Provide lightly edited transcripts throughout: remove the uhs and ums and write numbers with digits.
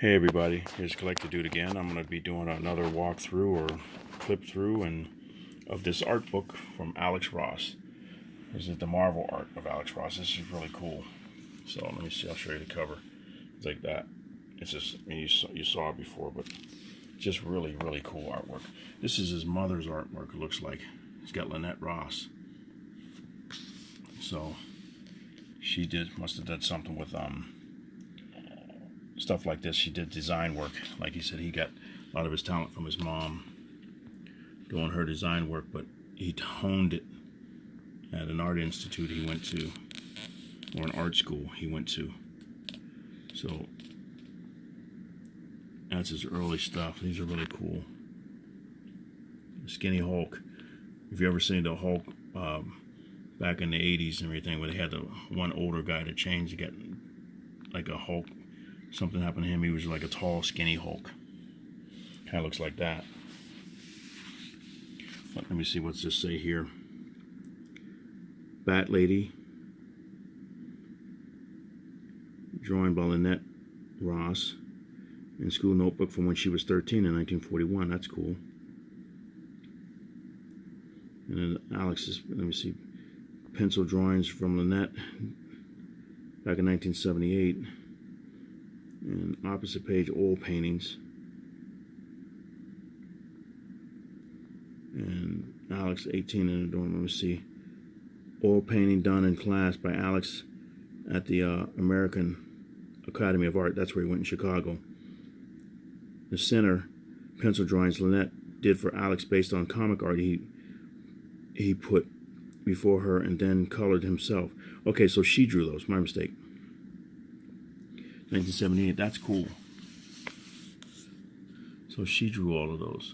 Hey everybody, here's Collect the Dude again. I'm going to be doing another walkthrough or clip through of this art book from Alex Ross. This is the Marvel art of Alex Ross. This is really cool. So let me see, I'll show you the cover. It's like that. It's just, I mean, you saw it before, but just really, really cool artwork. This is his mother's artwork, it looks like. He's got Lynette Ross. So she must have done something with stuff like this. She did design work. Like he said, he got a lot of his talent from his mom doing her design work, but he honed it at an art institute he went to, or an art school he went to. So that's his early stuff. These are really cool. Skinny Hulk. If you ever seen the Hulk back in the 80s and everything, where they had the one older guy to change to get like a Hulk. Something happened to him. He was like a tall, skinny Hulk. Kind of looks like that. But let me see, what's this say here? Bat Lady. Drawing by Lynette Ross. In school notebook from when she was 13 in 1941. That's cool. And then Alex's, let me see, pencil drawings from Lynette back in 1978. And opposite page, oil paintings. And Alex, 18 in the dorm. Let me see. Oil painting done in class by Alex at the American Academy of Art. That's where he went in Chicago. The center, pencil drawings Lynette did for Alex based on comic art he put before her and then colored himself. Okay, so she drew those. My mistake. 1978, that's cool. So she drew all of those.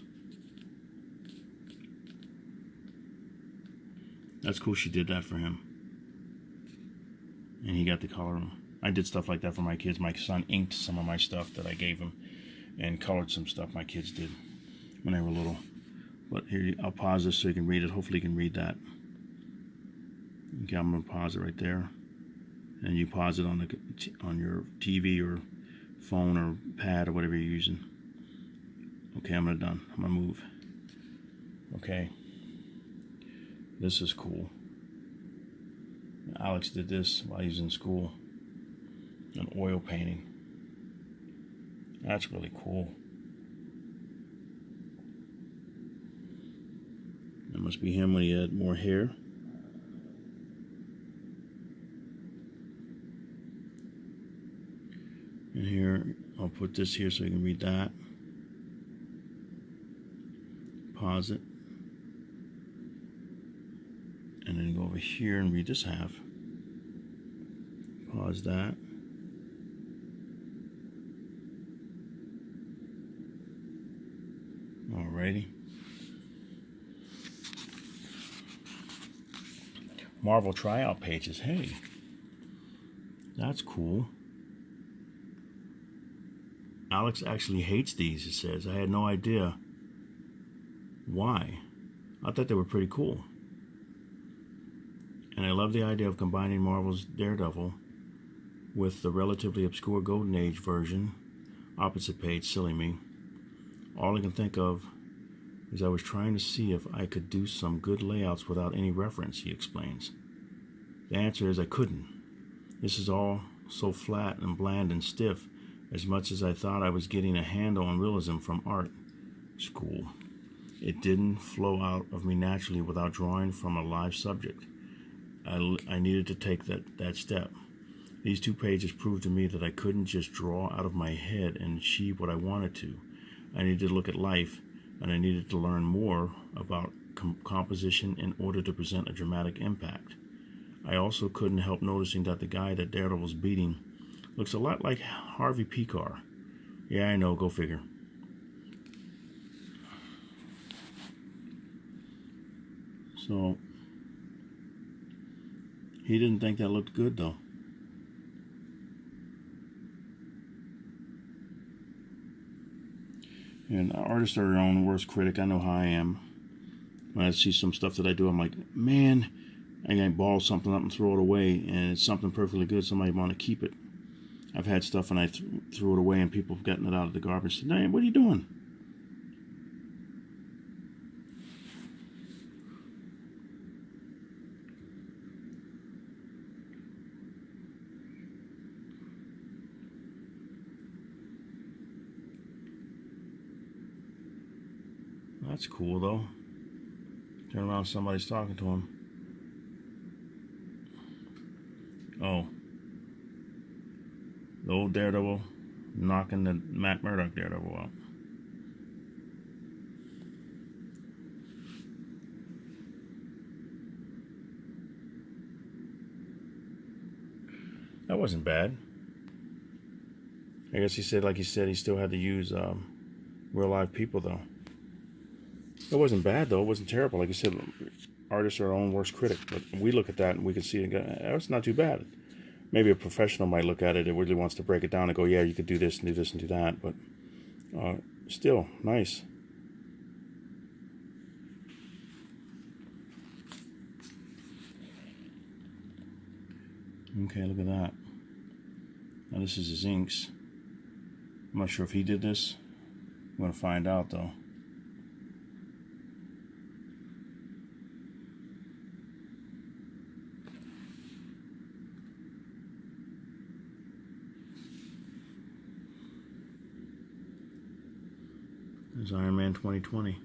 That's cool, she did that for him. And he got to color them. I did stuff like that for my kids. My son inked some of my stuff that I gave him and colored some stuff my kids did when they were little. But here, I'll pause this so you can read it. Hopefully you can read that. Okay, I'm going to pause it right there. And you pause it on your TV or phone or pad or whatever you're using. Okay, I'm done. I'm gonna move. Okay, this is cool. Alex did this while he was in school. An oil painting. That's really cool. That must be him when he had more hair. And here, I'll put this here so you can read that. Pause it. And then go over here and read this half. Pause that. Alrighty. Marvel tryout pages. Hey, that's cool. Alex actually hates these, it says. I had no idea why. I thought they were pretty cool. And I love the idea of combining Marvel's Daredevil with the relatively obscure Golden Age version. Opposite page, silly me. All I can think of is I was trying to see if I could do some good layouts without any reference, he explains. The answer is I couldn't. This is all so flat and bland and stiff. As much as I thought I was getting a handle on realism from art school, it didn't flow out of me naturally without drawing from a live subject. I needed to take that step. These 2 pages proved to me that I couldn't just draw out of my head and achieve what I wanted to. I needed to look at life, and I needed to learn more about composition in order to present a dramatic impact. I also couldn't help noticing that the guy that Daredevil's beating looks a lot like Harvey Picar. Yeah, I know, go figure. So, he didn't think that looked good, though. And artists are their own worst critic. I know how I am. When I see some stuff that I do, I'm like, man, I can ball something up and throw it away, and it's something perfectly good. Somebody want to keep it. I've had stuff and I threw it away and people have gotten it out of the garbage. Said, "Hey, what are you doing?" That's cool though. Turn around, somebody's talking to him. Oh. The old Daredevil knocking the Matt Murdock Daredevil out. That wasn't bad. I guess he said, like he said, he still had to use real live people though. It wasn't bad though. It wasn't terrible. Like I said, artists are our own worst critic. But we look at that and we can see it. It's not too bad. Maybe a professional might look at it and really wants to break it down and go, yeah, you could do this and do this and do that. But still, nice. Okay, look at that. Now this is his inks. I'm not sure if he did this. I'm going to find out though. There's Ironman 2020.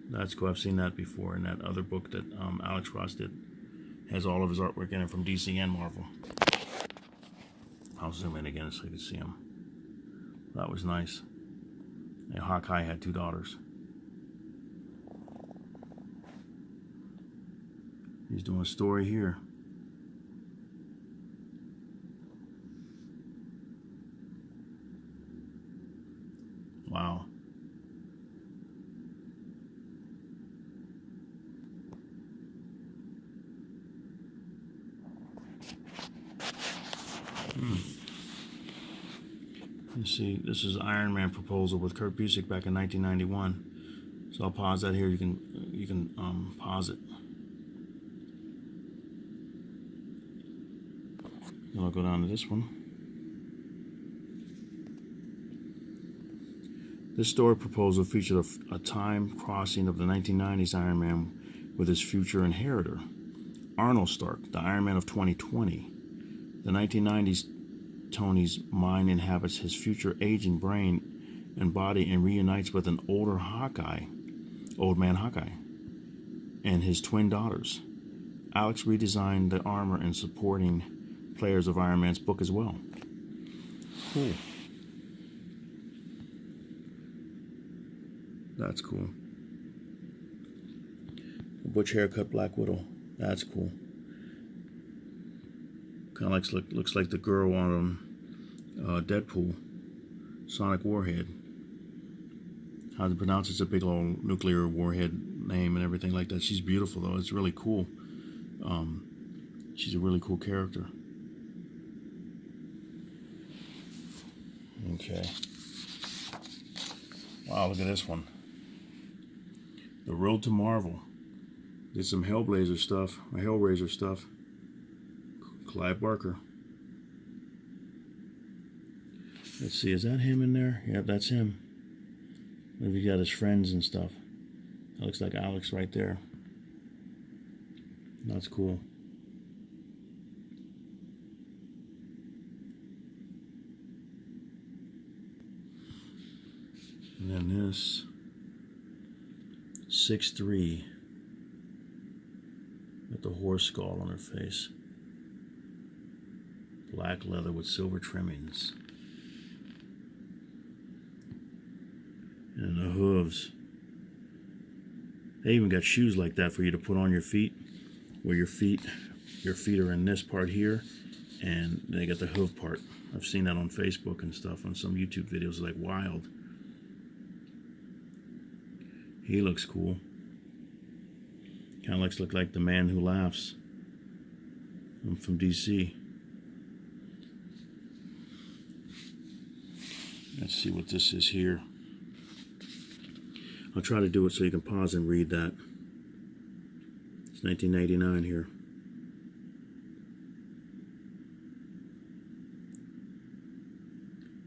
That's cool. I've seen that before in that other book that Alex Ross did. Has all of his artwork in it from DC and Marvel. I'll zoom in again so you can see him. That was nice. And Hawkeye had 2 daughters. He's doing a story here. Wow. You see, this is Iron Man proposal with Kurt Busiek back in 1991. So I'll pause that here. You can pause it. Then I'll go down to this one. This story proposal featured a time crossing of the 1990s Iron Man with his future inheritor, Arnold Stark, the Iron Man of 2020. The 1990s Tony's mind inhabits his future aging brain and body and reunites with an older old man Hawkeye, and his twin daughters. Alex redesigned the armor and supporting players of Iron Man's book as well. Cool. That's cool. A butch haircut Black Widow. That's cool. Kind of looks like the girl on Deadpool, Sonic Warhead. How to pronounce it's a big old nuclear warhead name and everything like that. She's beautiful though. It's really cool. She's a really cool character. Okay. Wow, look at this one. The Road to Marvel. Did some Hellraiser stuff. Clive Barker. Let's see, is that him in there? Yep, that's him. Maybe he got his friends and stuff. That looks like Alex right there. That's cool. And then this 6'3" with the horse skull on her face. Black leather with silver trimmings. And the hooves. They even got shoes like that for you to put on your feet, where your feet are in this part here, and they got the hoof part. I've seen that on Facebook and stuff, on some YouTube videos, like wild. He looks cool. Kind of looks like the Man Who Laughs. I'm from DC. Let's see what this is here. I'll try to do it so you can pause and read that. It's 1989 here.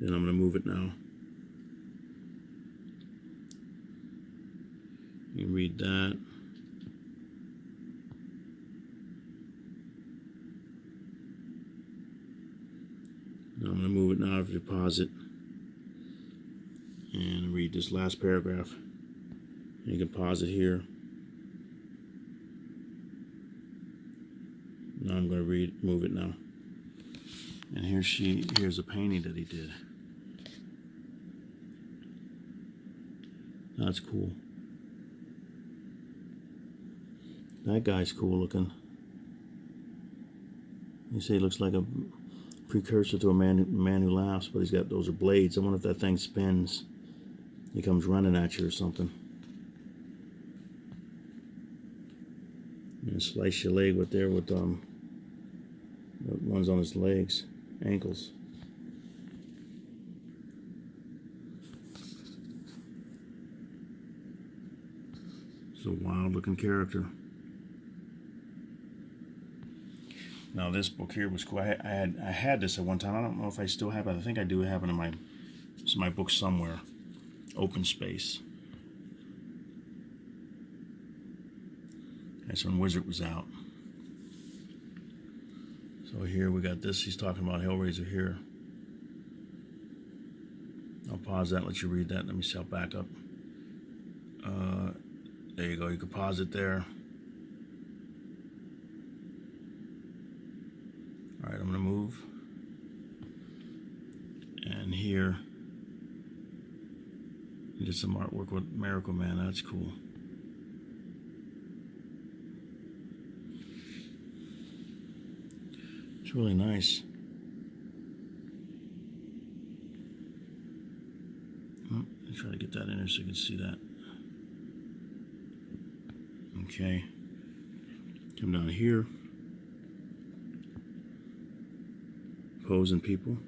Then I'm going to move it now. You read that. Now I'm going to move it now to deposit and read this last paragraph. You can pause it here. Now I'm going to move it now. And here's a painting that he did. That's cool. That guy's cool looking. You see, he looks like a precursor to a man who laughs, but those are blades. I wonder if that thing spins. He comes running at you or something. And slice your leg with ones on his legs, ankles. It's a wild looking character. Now this book here was cool. I had this at one time. I don't know if I still have it. I think I do have it in my book somewhere. Open Space. That's when Wizard was out. So here we got this. He's talking about Hellraiser here. I'll pause that, let you read that. Let me see, I'll back up. There you go. You can pause it there. All right, I'm going to move. And here, he did some artwork with Miracle Man. That's cool. It's really nice. Let's try to get that in there so you can see that. Okay. Come down here. Posing people.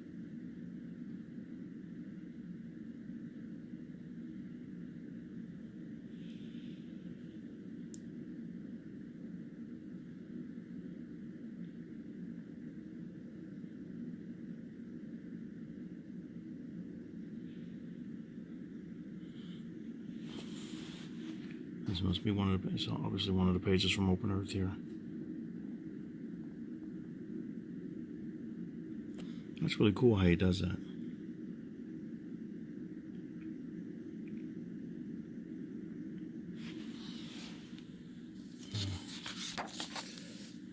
This must be obviously one of the pages from Open Earth here. That's really cool how he does that.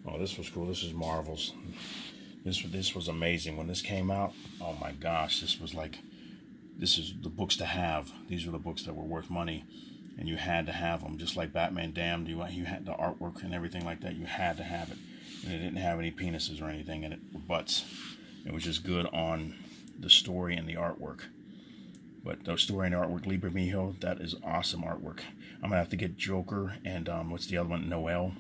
Oh, this was cool. This is Marvel's. This was amazing when this came out. Oh my gosh, this is the books to have. These were the books that were worth money. And you had to have them, just like Batman Damned. You had the artwork and everything like that. You had to have it. And it didn't have any penises or anything in it, or butts. It was just good on the story and the artwork. But the story and the artwork, Libre Mijo, that is awesome artwork. I'm gonna have to get Joker and what's the other one, Noel.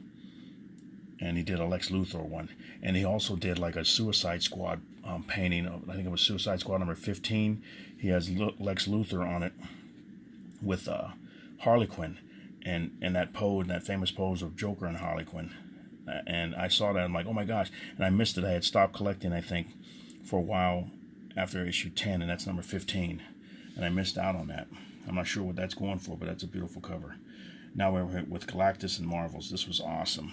And he did a Lex Luthor one, and he also did like a Suicide Squad painting of, I think it was Suicide Squad number 15. He has Lex Luthor on it with Harley Quinn, and that famous pose of Joker and Harley Quinn. And I saw that, I'm like, oh my gosh, and I missed it. I had stopped collecting, I think, for a while after issue 10, and that's number 15, and I missed out on that. I'm not sure what that's going for, but that's a beautiful cover. Now we're with Galactus and Marvels. This was awesome.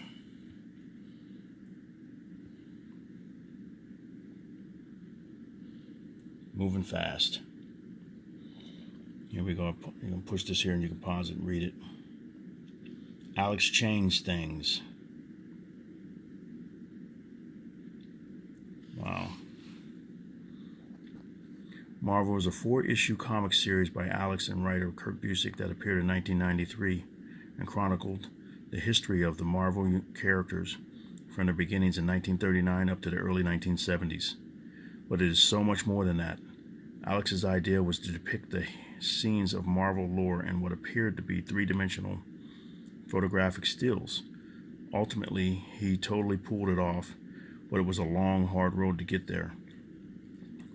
Moving fast. Here we go. You can push this here and you can pause it and read it. Alex changed things. Wow. Marvel is a 4-issue comic series by Alex and writer Kurt Busiek that appeared in 1993 and chronicled the history of the Marvel characters from their beginnings in 1939 up to the early 1970s. But it is so much more than that. Alex's idea was to depict the scenes of Marvel lore in what appeared to be 3-dimensional photographic stills. Ultimately, he totally pulled it off, but it was a long, hard road to get there.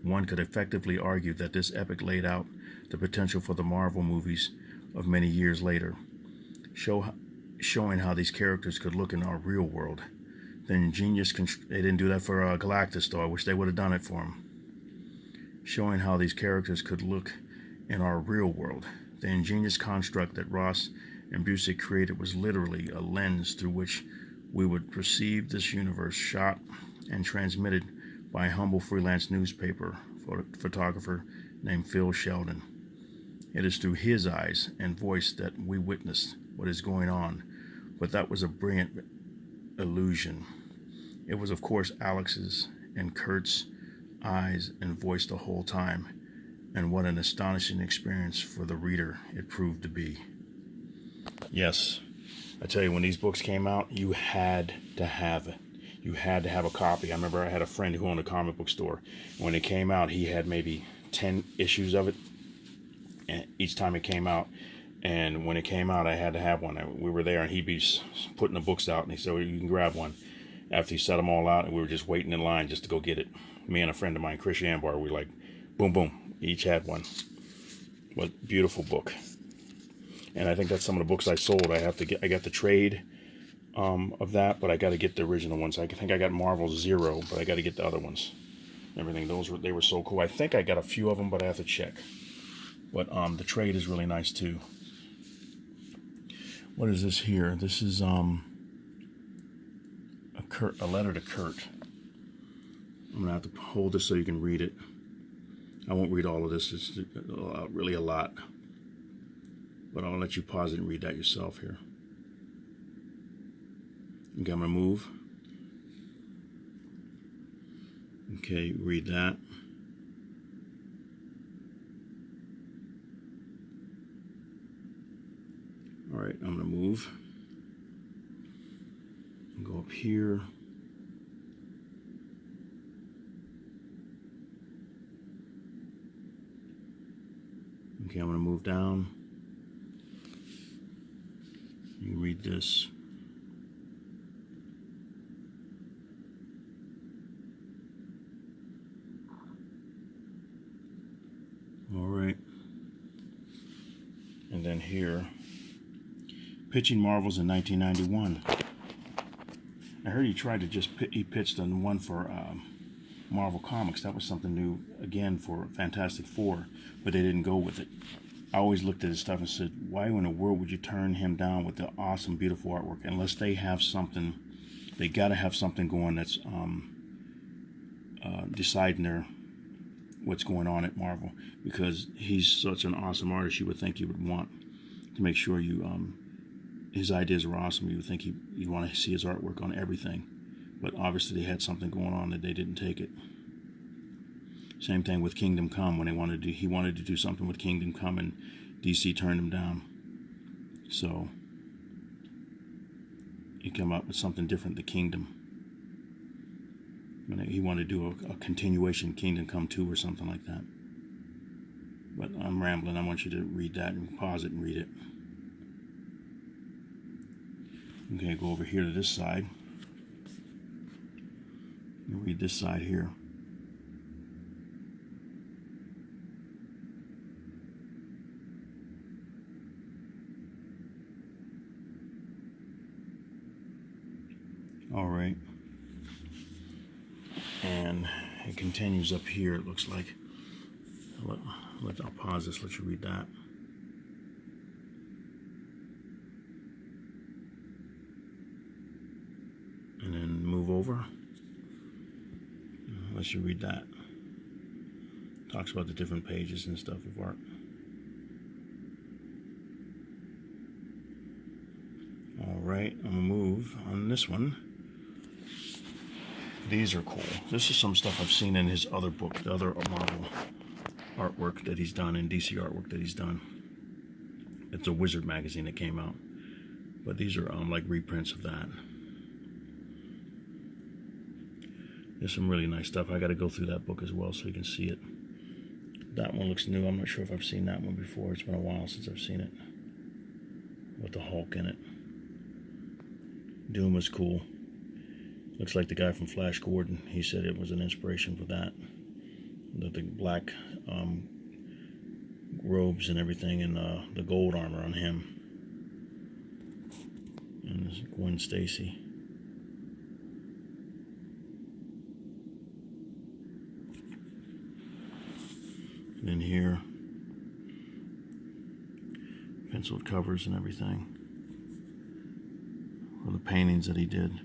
One could effectively argue that this epic laid out the potential for the Marvel movies of many years later, showing how these characters could look in our real world. The ingenious they didn't do that for Galactus, though. I wish they would have done it for him. showing how these characters could look in our real world. The ingenious construct that Ross and Busiek created was literally a lens through which we would perceive this universe, shot and transmitted by a humble freelance newspaper photographer named Phil Sheldon. It is through his eyes and voice that we witness what is going on, but that was a brilliant illusion. It was, of course, Alex's and Kurt's eyes and voice the whole time, and what an astonishing experience for the reader it proved to be. Yes, I tell you, when these books came out, you had to have it. You had to have a copy. I remember I had a friend who owned a comic book store. When it came out, he had maybe 10 issues of it, and each time it came out. And when it came out, I had to have one. We were there, and he'd be putting the books out, and he said, well, you can grab one. After he set them all out, and we were just waiting in line just to go get it. Me and a friend of mine, Chris Yambar, we were like, boom, boom, each had one. But beautiful book. And I think that's some of the books I sold. I got the trade of that, but I got to get the original ones. I think I got Marvel Zero, but I got to get the other ones. Everything, they were so cool. I think I got a few of them, but I have to check. But the trade is really nice too. What is this here? This is a letter to Kurt. I'm gonna have to hold this so you can read it. I won't read all of this. It's really a lot. But I'll let you pause it and read that yourself here. Okay, I'm going to move. Okay, read that. All right, I'm going to move. And go up here. Okay, I'm going to move down. You read this. All right. And then here, pitching Marvels in 1991. I heard he tried to he pitched the one for Marvel Comics. That was something new, again, for Fantastic Four, but they didn't go with it. I always looked at his stuff and said, why in the world would you turn him down with the awesome, beautiful artwork? Unless they have something, they got to have something going that's deciding what's going on at Marvel. Because he's such an awesome artist, you would think you would want to make sure you, his ideas are awesome. You would think you'd want to see his artwork on everything. But obviously they had something going on that they didn't take it. Same thing with Kingdom Come. When he wanted to do something with Kingdom Come, and DC turned him down. So he came up with something different, the Kingdom. When he wanted to do a continuation, Kingdom Come 2 or something like that. But I'm rambling. I want you to read that and pause it and read it. Okay, go over here to this side. You read this side here. All right, and it continues up here, it looks like. I'll pause this, let you read that. And then move over. Let you read that. Talks about the different pages and stuff of art. All right, I'm gonna move on this one. These are cool. This is some stuff I've seen in his other book, the other Marvel artwork that he's done, and DC artwork that he's done. It's a Wizard magazine that came out. But these are like reprints of that. There's some really nice stuff. I got to go through that book as well so you can see it. That one looks new. I'm not sure if I've seen that one before. It's been a while since I've seen it. With the Hulk in it. Doom was cool. Looks like the guy from Flash Gordon. He said it was an inspiration for that. The black robes and everything, and the gold armor on him. And this is Gwen Stacy. in here, penciled covers and everything, for the paintings that he did.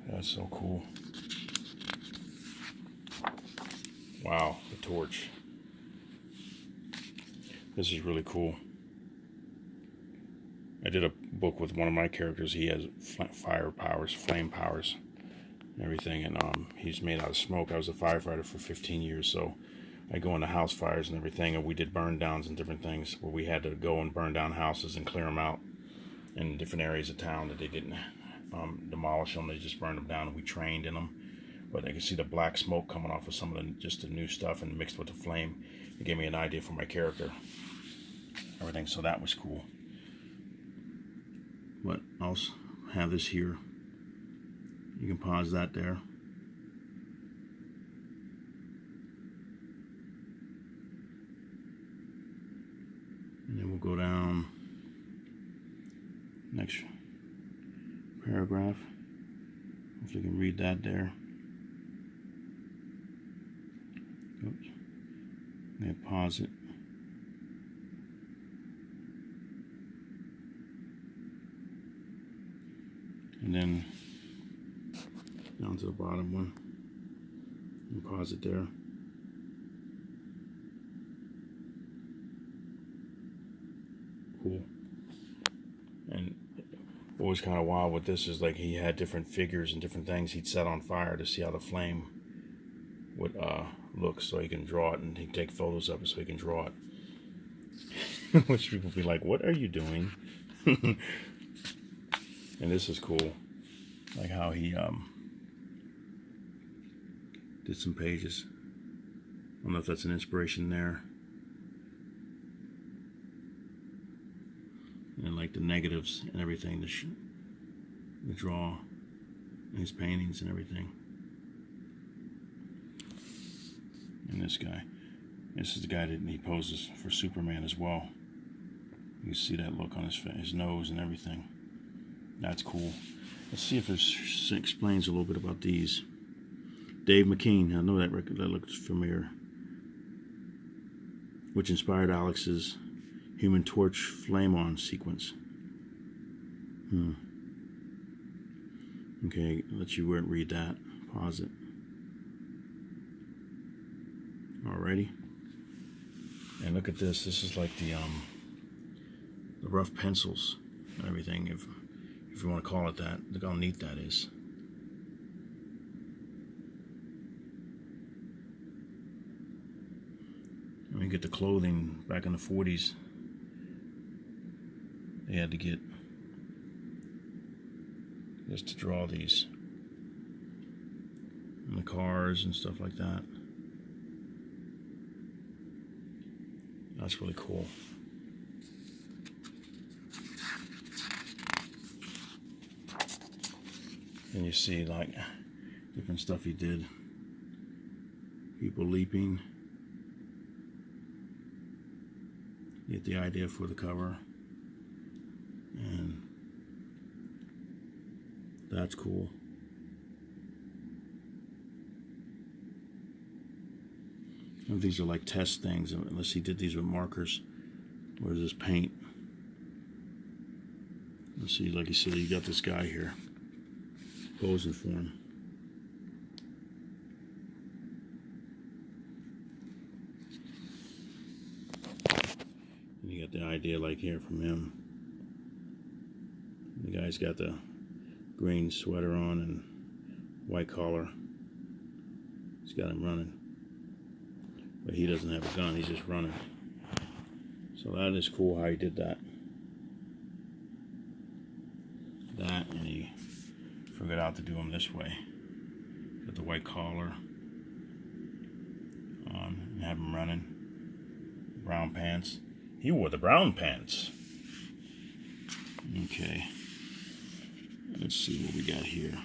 That's so cool. Wow, the torch. This is really cool. I did a book with one of my characters. He has fire powers, flame powers, and everything, and he's made out of smoke. I was a firefighter for 15 years, so I go into house fires and everything, and we did burn downs and different things where we had to go and burn down houses and clear them out in different areas of town that they didn't demolish them. They just burned them down, and we trained in them. But I could see the black smoke coming off of some of the new stuff, and mixed with the flame, it gave me an idea for my character. Everything, so that was cool. But I'll have this here. You can pause that there. And then we'll go down. Next paragraph. Hopefully you can read that there. Oops. I'm going to pause it. And then down to the bottom one. And pause it there. Cool. And what was kind of wild with this is like he had different figures and different things he'd set on fire to see how the flame would look, so he can draw it, and he'd take photos of it so he can draw it. Which people would be like, what are you doing? And this is cool, like how he did some pages. I don't know if that's an inspiration there. And like the negatives and everything to draw his paintings and everything. And this guy, this is the guy that he poses for Superman as well. You see that look on his face, his nose and everything. That's cool. Let's see if this explains a little bit about these. Dave McKean, I know that record, that looks familiar. Which inspired Alex's Human Torch Flame On sequence. Okay, I'll let you read that. Pause it. Alrighty. And look at this. This is like the rough pencils and everything, if you want to call it that. Look how neat that is. I mean, get the clothing back in the 40s. They had to get just to draw these, and the cars and stuff like that. That's really cool. And you see like different stuff he did. People leaping. You get the idea for the cover. And that's cool. And these are like test things, unless he did these with markers. Where's this paint? Let's see, like you said, you got this guy here posing for him. And you got the idea like here from him. The guy's got the green sweater on and white collar. He's got him running. But he doesn't have a gun, he's just running. So that is cool how he did that. That, and he figured out to do him this way. Got the white collar on and have him running. Brown pants. He wore the brown pants. Okay. Let's see what we got here.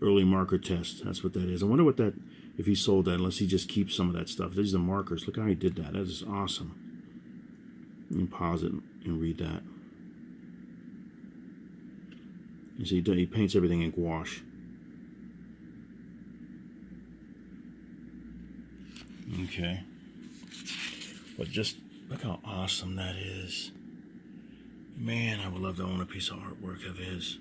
Early marker test. That's what that is. I wonder what that, if he sold that, unless he just keeps some of that stuff. These are markers. Look how he did that. That is awesome. You can pause it and read that. You see, he paints everything in gouache. Okay. But just look how awesome that is. Man, I would love to own a piece of artwork of his.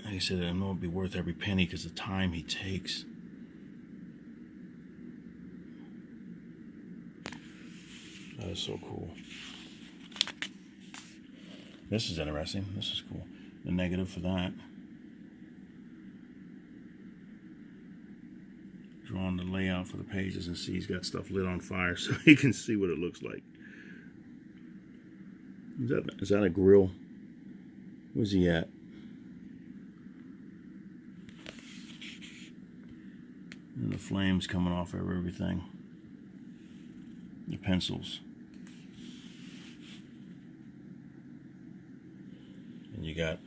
Like I said, I know it'd be worth every penny because the time he takes. That is so cool. This is interesting. This is cool. The negative for that. Drawing the layout for the pages, and see he's got stuff lit on fire so he can see what it looks like. Is that a grill? Where's he at? And the flames coming off of everything. The pencils. And you got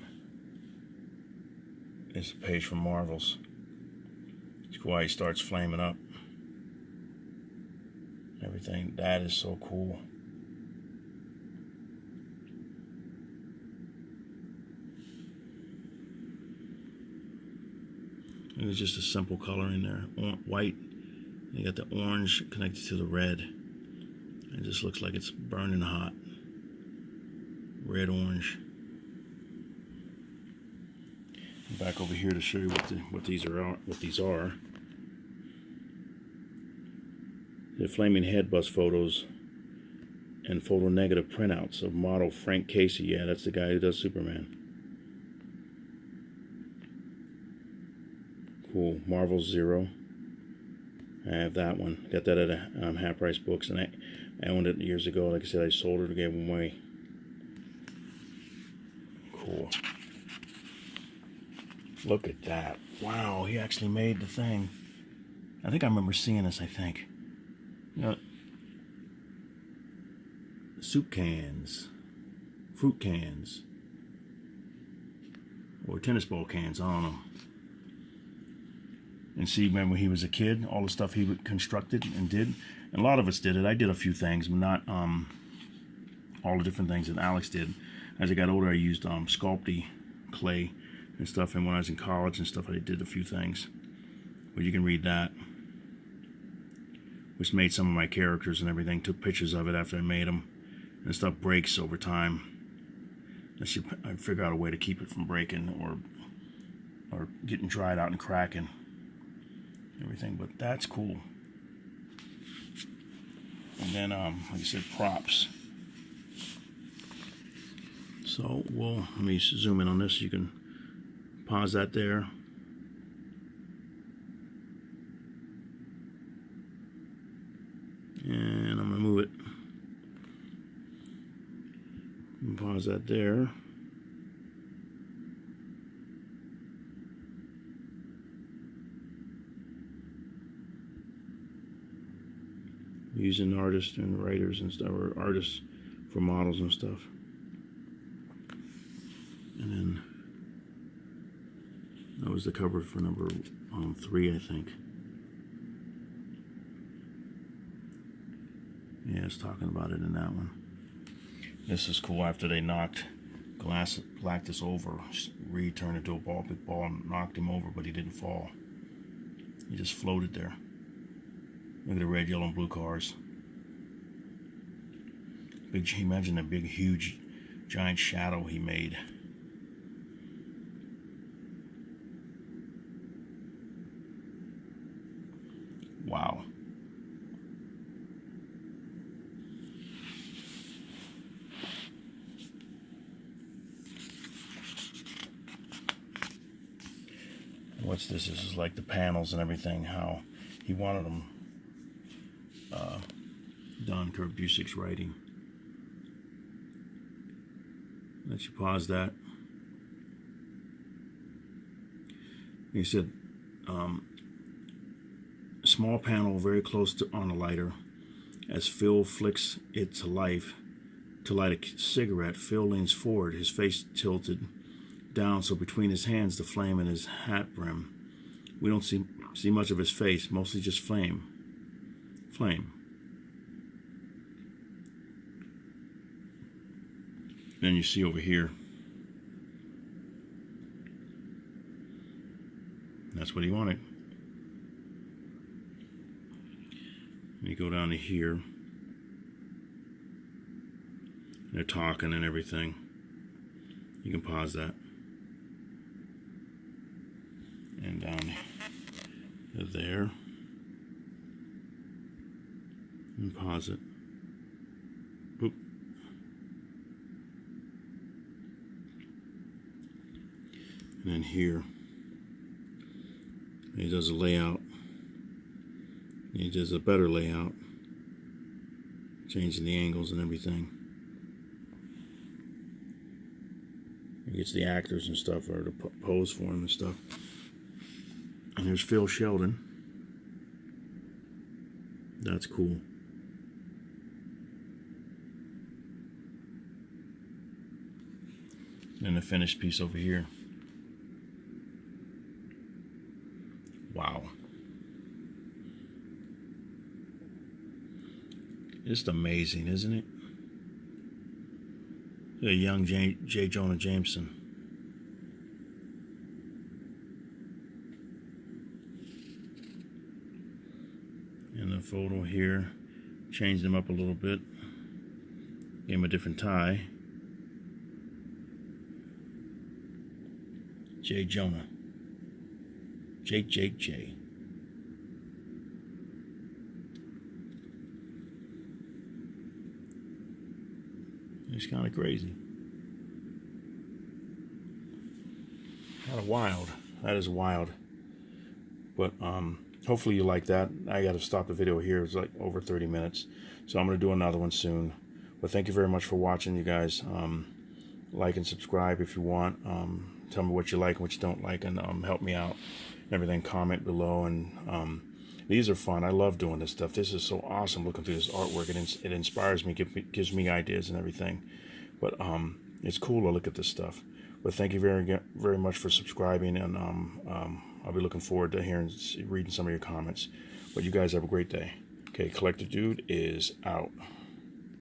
this page from Marvel's. It's why he starts flaming up. Everything. That is so cool. And it's just a simple color in there. White. You got the orange connected to the red. It just looks like it's burning hot. Red, orange. Back over here to show you what these are. The flaming head bust photos and photo negative printouts of model Frank Casey. Yeah, that's the guy who does Superman. Cool. Marvel Zero. I have that one. Got that at Half Price Books, and I owned it years ago. Like I said, I sold it or gave them away. Cool. Look at that. Wow, he actually made the thing. I think I remember seeing this, I think. You know, soup cans, fruit cans, or tennis ball cans, I don't know. And see, remember when he was a kid, all the stuff he constructed and did. And a lot of us did it. I did a few things, but not all the different things that Alex did. As I got older, I used Sculpey clay and stuff. And when I was in college and stuff, I did a few things. But you can read that. Which made some of my characters and everything. Took pictures of it after I made them. And stuff breaks over time. I'd figure out a way to keep it from breaking or getting dried out and cracking. Everything, but that's cool. And then, like I said, props. So, well, let me zoom in on this. You can pause that there. And I'm going to move it. And pause that there. Using artists and writers and stuff, or artists for models and stuff. And then that was the cover for number 3, I think. Yeah, it's talking about it in that one. This is cool. After they knocked Galactus over, Reed turned into a big ball and knocked him over, but he didn't fall. He just floated there. Look at the red, yellow, and blue cars. Imagine a big, huge, giant shadow he made. Wow. What's this? This is like the panels and everything, how he wanted them done. Kurt Busiek's writing. Let you pause that. He said, small panel very close to on a lighter. As Phil flicks it to life to light a cigarette, Phil leans forward, his face tilted down so between his hands the flame in his hat brim. We don't see much of his face, mostly just flame. Then you see over here, that's what he wanted. And you go down to here, they're talking and everything. You can pause that. And down to there. And pause it. Boop. And then here, he does a layout. He does a better layout, changing the angles and everything. He gets the actors and stuff or to pose for him and stuff. And there's Phil Sheldon. That's cool. And the finished piece over here. Wow. Just amazing, isn't it? A young J. Jonah Jameson. And the photo here, changed him up a little bit. Gave him a different tie. J. Jonah. J. It's kind of crazy. Kind of wild. That is wild. But hopefully you like that. I got to stop the video here. It's like over 30 minutes. So I'm going to do another one soon. But thank you very much for watching, you guys. Like and subscribe if you want. Tell me what you like and what you don't like, and help me out. Everything, comment below. And these are fun. I love doing this stuff. This is so awesome looking through this artwork. It inspires me, gives me ideas and everything. But it's cool to look at this stuff. But thank you very much for subscribing, and I'll be looking forward to reading some of your comments. But you guys have a great day. Okay, Collector Dude is out.